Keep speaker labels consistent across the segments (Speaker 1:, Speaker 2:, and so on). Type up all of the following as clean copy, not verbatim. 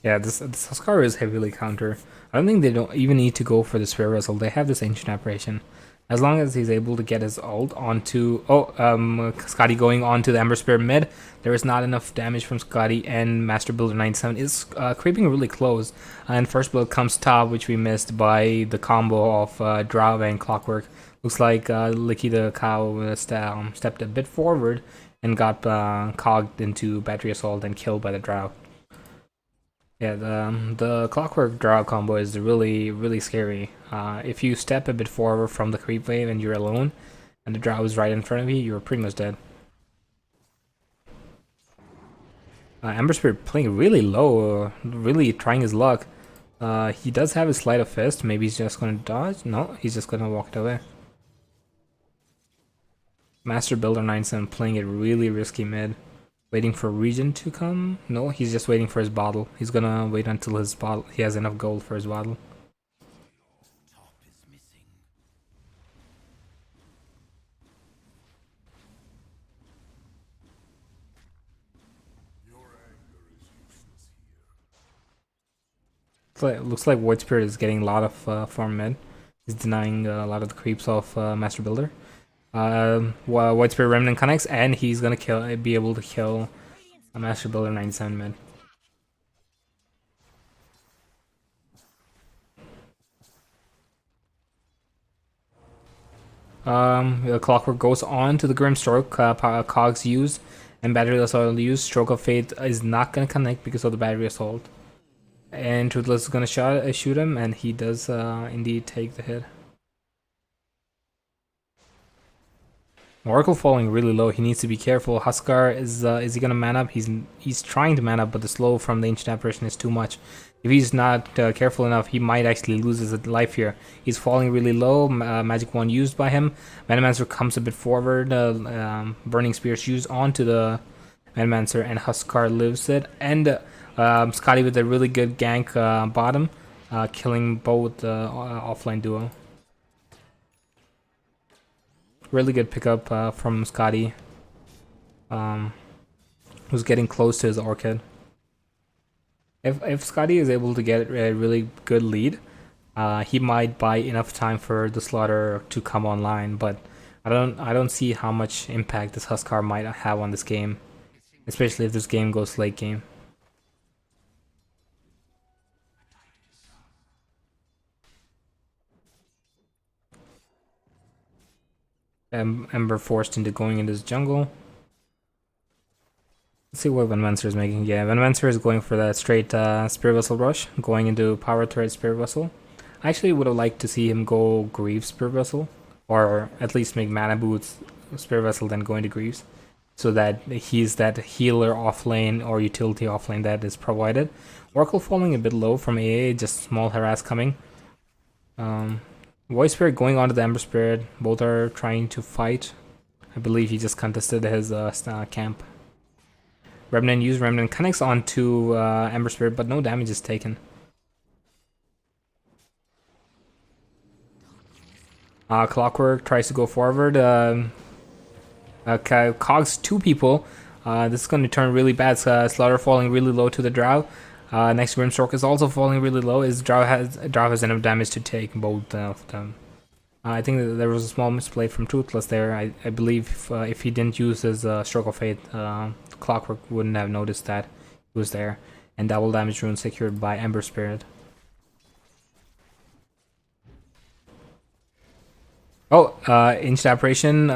Speaker 1: Yeah, this Huskar is heavily counter. I don't think they don't even need to go for the Spear Vessel. They have this Ancient Apparition. As long as he's able to get his ult onto... Oh, Scotty going onto the Ember Spear mid. There is not enough damage from Scotty, and Master Builder 97 is creeping really close. And first blood comes top, which we missed by the combo of Drow and Clockwork. Looks like Licky the Cow stepped a bit forward and got cogged into Battery Assault and killed by the Drow. Yeah, the Clockwork Draw combo is really scary. If you step a bit forward from the creep wave and you're alone, and the Drow is right in front of you, you're pretty much dead. Ember Spirit playing really low, really trying his luck. He does have his Sleight of Fist. Maybe he's just gonna dodge. No, he's just gonna walk it away. Master Builder 97 playing it really risky mid. Waiting for Regen to come? No, he's just waiting for his bottle. He's gonna wait until his bottle he has enough gold for his bottle. Looks like Void Spirit is getting a lot of farm mid. He's denying a lot of the creeps of Master Builder. Void Spirit Remnant connects, and he's gonna be able to kill a Master Builder 97 mid. The Clockwork goes on to the Grimstroke, Cogs used, and Battery Assault used. Stroke of Fate is not gonna connect because of the Battery Assault. And Toothless is gonna shoot him, and he does indeed take the hit. Oracle falling really low. He needs to be careful. Huskar is he gonna man up? He's trying to man up, but the slow from the Ancient Apparition is too much. If he's not careful enough, he might actually lose his life here. He's falling really low. Magic Wand used by him. Venomancer comes a bit forward. Burning Spears used onto the Venomancer, and Huskar lives it. And Scotty with a really good gank bottom, killing both offline duo. Really good pickup from Scotty, who's getting close to his Orchid. If Scotty is able to get a really good lead, he might buy enough time for the Slaughter to come online. But I don't see how much impact this Huskar might have on this game, especially if this game goes late game. Ember forced into going into this jungle. Let's see what Venomancer is making. Yeah, Venomancer is going for that straight Spirit Vessel rush, going into Power Turret Spirit Vessel. I actually would have liked to see him go Greaves Spirit Vessel, or at least make Mana Boots Spirit Vessel, then go into Greaves, so that he's that healer off lane or utility off lane that is provided. Oracle falling a bit low from AA, just small harass coming. Void Spirit going onto the Ember Spirit. Both are trying to fight. I believe he just contested his camp. Remnant used. Remnant connects onto Ember Spirit, but no damage is taken. Clockwork tries to go forward. Cogs two people. This is going to turn really bad. Slaughter falling really low to the Drow. Next Grimstroke is also falling really low. Drow has enough damage to take both of them. I think that there was a small misplay from Toothless there. I believe if he didn't use his Stroke of Fate, Clockwork wouldn't have noticed that he was there. And double damage rune secured by Ember Spirit. Oh, Ancient Apparition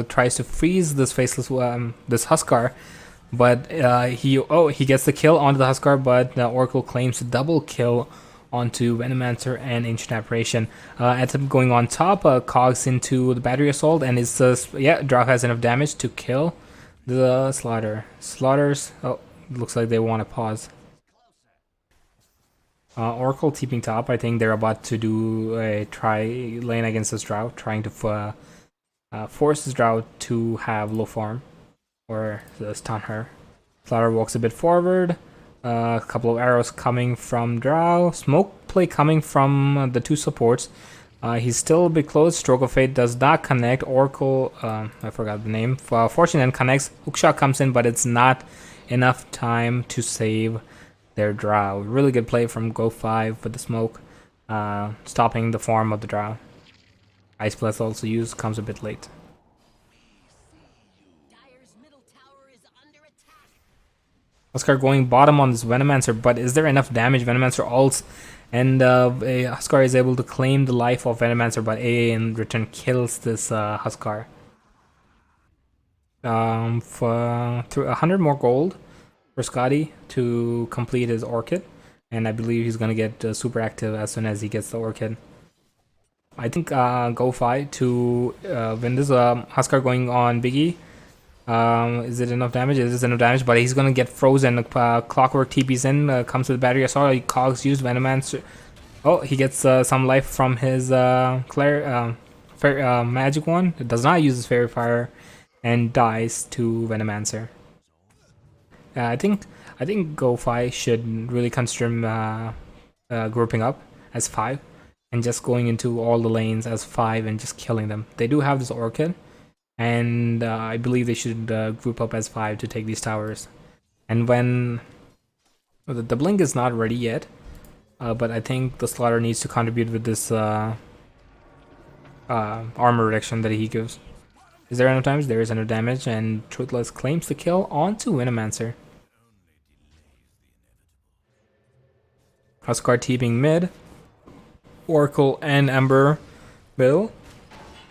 Speaker 1: tries to freeze this faceless this Huskar, but he gets the kill onto the Huskar, but the Oracle claims a double kill onto Venomancer and Ancient Apparition. Ends up going on top, cogs into the Battery Assault, and it's Drow has enough damage to kill the Slaughter. Slaughters, looks like they want to pause. Oracle TPing top. I think they're about to do a try lane against this Drow, trying to force this Drow to have low farm or stun her. Slaughter walks a bit forward. A couple of arrows coming from Drow. Smoke play coming from the two supports. He's still a bit close. Stroke of Fate does not connect. Oracle, I forgot the name. Fortune End connects. Hookshot comes in, but it's not enough time to save their drow. Really good play from Go 5 with the smoke, stopping the farm of the drow. Ice Blast also used, comes a bit late. Huskar going bottom on this Venomancer, but is there enough damage? Venomancer ults, and Huskar is able to claim the life of Venomancer, but AA in return kills this Huskar. For 100 more gold for Scotty to complete his Orchid, and I believe he's gonna get super active as soon as he gets the Orchid. I think Go Fi to win this. Huskar going on Biggie. Is it enough damage? It is enough damage, but he's gonna get frozen. Clockwork TP's in, comes with battery. I saw Cogs used Venomancer. Oh, he gets some life from his magic one. It does not use his Fairy Fire, and dies to Venomancer. I think GoFi should really consider grouping up as 5 and just going into all the lanes as 5 and just killing them. They do have this Orchid, and I believe they should group up as 5 to take these towers. And when the blink is not ready yet, but I think the Slaughter needs to contribute with this armor reduction that he gives. Is there enough damage? There is enough damage, and Truthless claims the kill onto Venomancer. Huskar TPing mid. Oracle and Ember Bill.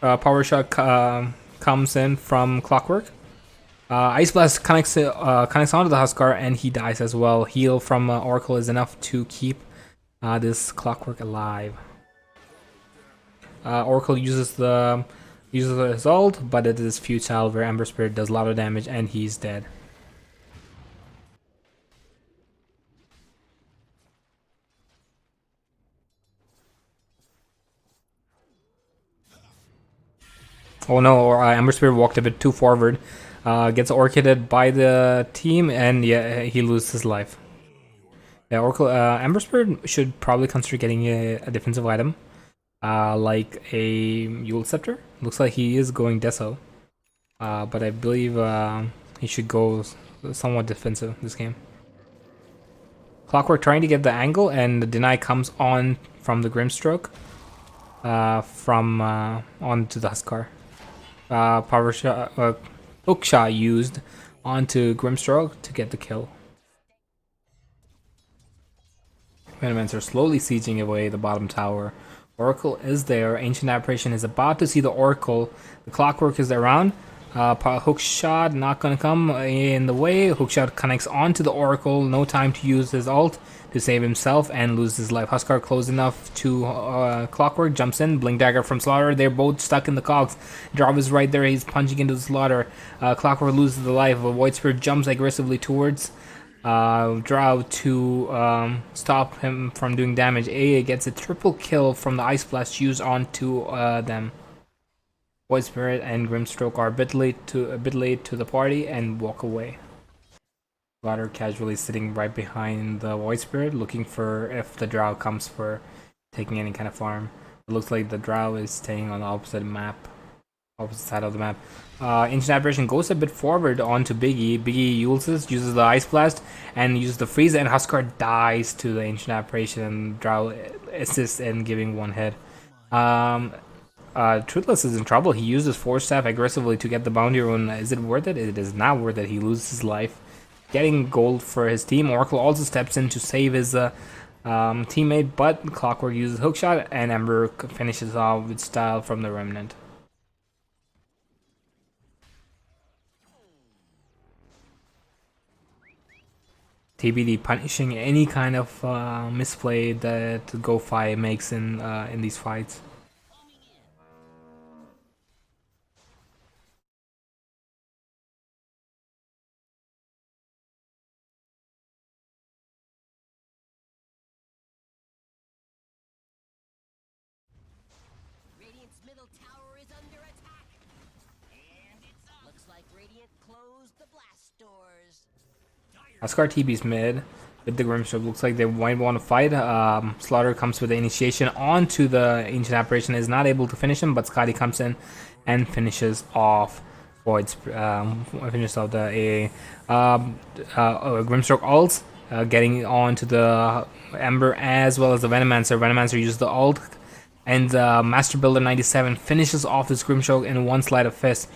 Speaker 1: Power Shot comes in from Clockwork. Ice Blast connects onto the Huskar, and he dies as well. Heal from Oracle is enough to keep this Clockwork alive. Oracle uses his ult, but it is futile, where Ember Spirit does a lot of damage and he's dead. Oh no, Ember Spirit walked a bit too forward. Gets orchided by the team, and yeah, he loses his life. Yeah, Oracle, Ember Spirit should probably consider getting a defensive item, like a Yule Scepter. Looks like he is going Deso, but I believe he should go somewhat defensive this game. Clockwork trying to get the angle, and the deny comes on from the Grimstroke, from onto the Huskar. Power shot, hook shot used onto Grimstroke to get the kill. Venomancer slowly sieging away the bottom tower. Oracle is there. Ancient Apparition is about to see the Oracle. The Clockwork is around. Hook shot not gonna come in the way. Hook shot connects onto the Oracle. No time to use his ult to save himself and lose his life. Huskar close enough to Clockwork, jumps in. Blink Dagger from Slaughter. They're both stuck in the cogs. Drop is right there. He's punching into the Slaughter. Clockwork loses the life. Void Spirit jumps aggressively towards Drow to stop him from doing damage. AA gets a triple kill from the Ice Blast used onto them. Void Spirit and Grimstroke are a bit late to the party and walk away. Slaughter casually sitting right behind the Void Spirit, looking for if the Drow comes for taking any kind of farm. It looks like the Drow is staying on the opposite side of the map. Ancient Apparition goes a bit forward onto Biggie. Biggie uses the Ice Blast and uses the Freeze, and Huskar dies to the Ancient Apparition, and Drow assists in giving one hit. Truthless is in trouble. He uses Force Staff aggressively to get the bounty rune. Is it worth it? It is not worth it. He loses his life. Getting gold for his team. Oracle also steps in to save his teammate, but Clockwork uses Hookshot, and Ember finishes off with style from the Remnant. TBD punishing any kind of misplay that GoFi makes in these fights.
Speaker 2: Radiant's middle tower is under attack. And it's up. Looks like Radiant closed the blast doors.
Speaker 1: Huskar TB's mid with the Grimstroke. Looks like they might want to fight. Slaughter comes with the initiation onto the Ancient Apparition. Is not able to finish him, but Scotty comes in and finishes off Void's finishes off the AA. Grimstroke ults. getting on to the Ember as well as the Venomancer. Venomancer uses the ult, and Master Builder 97 finishes off this Grimstroke in one sleight of fist.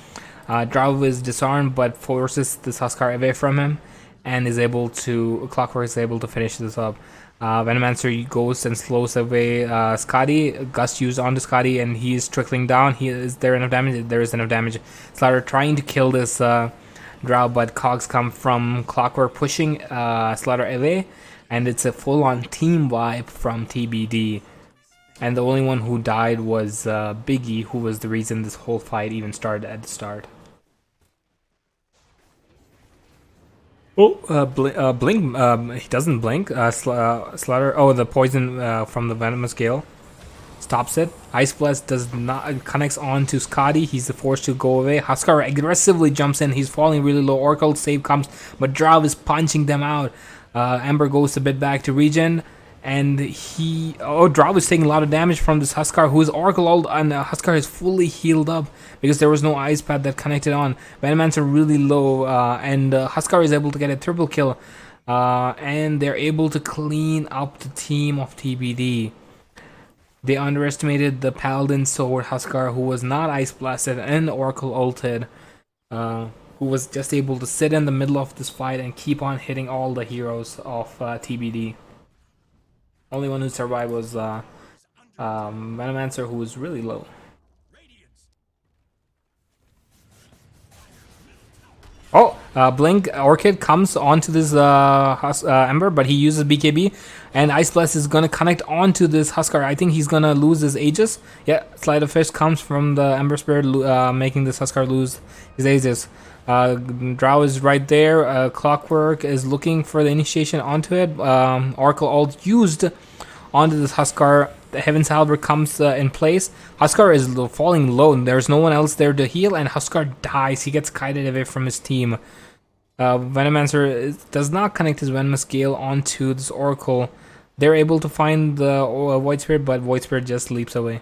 Speaker 1: Drow is disarmed but forces this Huskar away from him, and is able to Clockwork is able to finish this up. Venomancer goes and slows away Scotty. Gust used onto Scotty, and he is trickling down. Is there enough damage? There is enough damage. Slaughter trying to kill this Drow, but cogs come from Clockwork pushing Slaughter away, and it's a full-on team wipe from TBD. And the only one who died was Biggie, who was the reason this whole fight even started at the start. Oh, blink. He doesn't blink. Slaughter. Oh, the poison from the venomous gale stops it. Ice Blast does not connects on to Scotty. He's forced to go away. Huskar aggressively jumps in. He's falling really low. Oracle save comes, but Drow is punching them out. Ember goes a bit back to regen, and Drow is taking a lot of damage from this Huskar, who is Oracle ult, and Huskar is fully healed up because there was no ice pad that connected on. Venomancer really low, and Huskar is able to get a triple kill, and they're able to clean up the team of TBD. They underestimated the Paladin Sword Huskar, who was not ice blasted and Oracle ulted, who was just able to sit in the middle of this fight and keep on hitting all the heroes of TBD. Only one who survived was Venomancer, who was really low. Oh, Blink Orchid comes onto this Ember, but he uses BKB, and Ice Blast is gonna connect onto this Huskar. I think he's gonna lose his Aegis. Yeah, Sleight of Fist comes from the Ember Spirit, making this Huskar lose his Aegis. Drow is right there. Clockwork is looking for the initiation onto it. Oracle ult used onto this Huskar. The Heaven's Halberd comes in place. Huskar is falling low, and there's no one else there to heal, and Huskar dies. He gets kited away from his team. Venomancer does not connect his Venomous Gale onto this Oracle. They're able to find the Void Spirit, but Void Spirit just leaps away.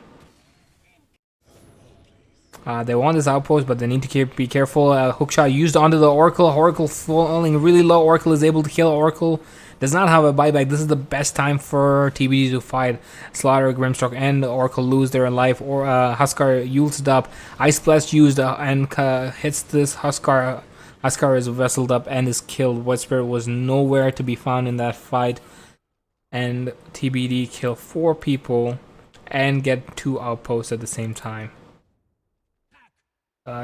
Speaker 1: They want this outpost, but they need to be careful. Hookshot used onto the Oracle. Oracle falling really low. Oracle is able to kill. Oracle does not have a buyback. This is the best time for TBD to fight. Slaughter, Grimstroke, and Oracle lose their life. Or Huskar used up. Ice Blast used and hits this Huskar. Huskar is vesseled up and is killed. Void Spirit was nowhere to be found in that fight. And TBD kill 4 people and get 2 outposts at the same time.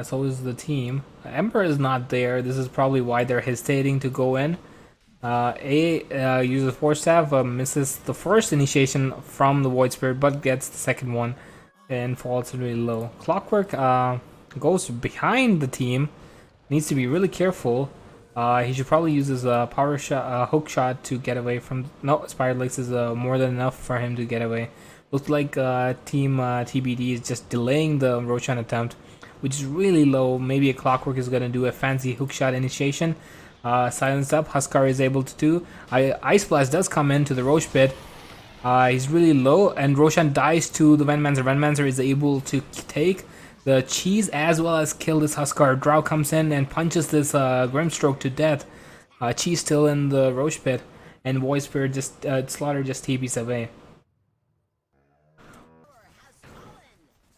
Speaker 1: So is the team. Emperor is not there. This is probably why they're hesitating to go in. Uses Force Staff, misses the first initiation from the Void Spirit, but gets the second one and falls really low. Clockwork goes behind the team. Needs to be really careful. He should probably use his power shot, hook shot to get away from. No, Spired Legs is more than enough for him to get away. Looks like Team TBD is just delaying the Roshan attempt, which is really low. Maybe a Clockwork is gonna do a fancy hookshot initiation. Silence up, Huskar is able to do. Ice Blast does come into the Roche pit. He's really low, and Roshan dies to the Venomancer. Venomancer is able to take the cheese as well as kill this Huskar. Drow comes in and punches this Grimstroke to death. Cheese still in the Roche pit, and Void Spirit just Slaughter just TPs away.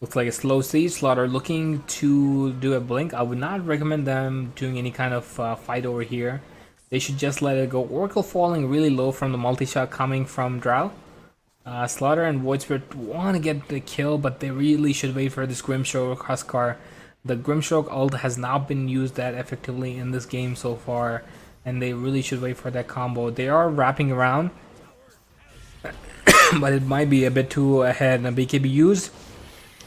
Speaker 1: Looks like a slow siege. Slaughter looking to do a blink. I would not recommend them doing any kind of fight over here. They should just let it go. Oracle falling really low from the multi-shot coming from Drow. Slaughter and Void Spirit want to get the kill, but they really should wait for this Grimstroke Huskar. The Grimstroke ult has not been used that effectively in this game so far, and they really should wait for that combo. They are wrapping around, but it might be a bit too ahead. And BKB used.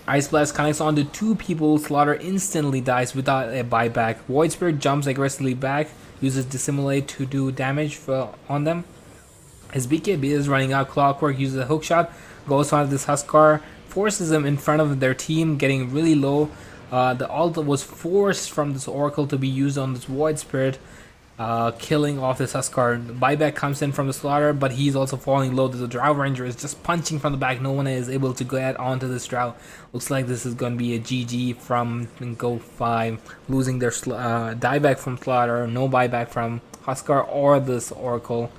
Speaker 1: Ice Blast connects onto 2 people. Slaughter instantly dies without a buyback. Void Spirit jumps aggressively back, uses Dissimulate to do damage on them. His BKB is running out. Clockwork uses a hookshot, goes on this Huskar, forces him in front of their team, getting really low. The ult was forced from this Oracle to be used on this Void Spirit, killing off this Huskar. Buyback comes in from the Slaughter, but he's also falling low. The Drow Ranger is just punching from the back. No one is able to get onto this Drow. Looks like this is going to be a GG from Go 5, losing their dieback from Slaughter, no buyback from Huskar or this Oracle.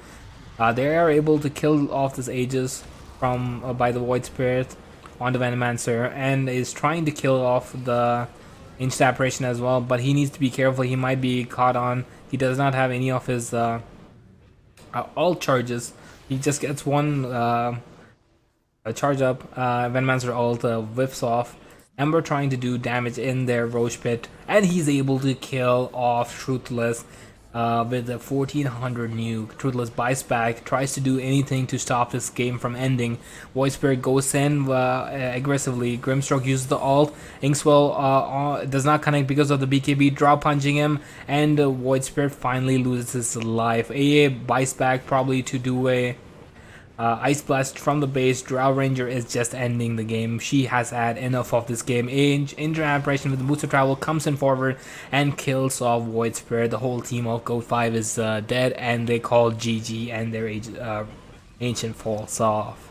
Speaker 1: They are able to kill off this Aegis from by the Void Spirit on the Venomancer, and is trying to kill off the Ancient Apparition as well. But he needs to be careful. He might be caught on. He does not have any of his all charges. He just gets one charge up. Venomancer ult whips off. Ember trying to do damage in their Roche Pit, and he's able to kill off Truthless with a 1400 nuke. Truthless buys back, tries to do anything to stop this game from ending. Void Spirit goes in aggressively. Grimstroke uses the ult. Inkswell does not connect because of the BKB drop punching him, and Void Spirit finally loses his life. AA buys back probably to do a Ice Blast from the base. Drow Ranger is just ending the game. She has had enough of this game. Ancient Apparition with the Boots of Travel comes in forward and kills off Void Spirit. The whole team of Goat 5 is dead, and they call GG, and their Ancient falls off.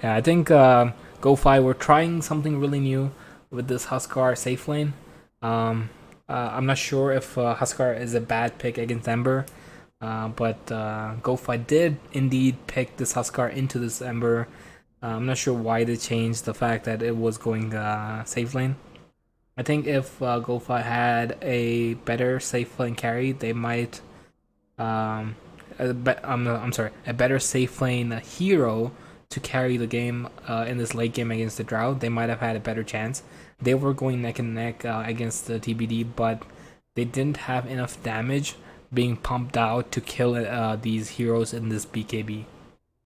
Speaker 1: Yeah, I think Go 5 were trying something really new with this Huskar safe lane. I'm not sure if Huskar is a bad pick against Ember. But GoFi did indeed pick this Huskar into this Ember. I'm not sure why they changed the fact that it was going safe lane. I think if GoFi had a better safe lane carry, they might. I'm sorry, a better safe lane hero to carry the game in this late game against the Drow. They might have had a better chance. They were going neck and neck against the TBD, but they didn't have enough damage being pumped out to kill these heroes in this BKB.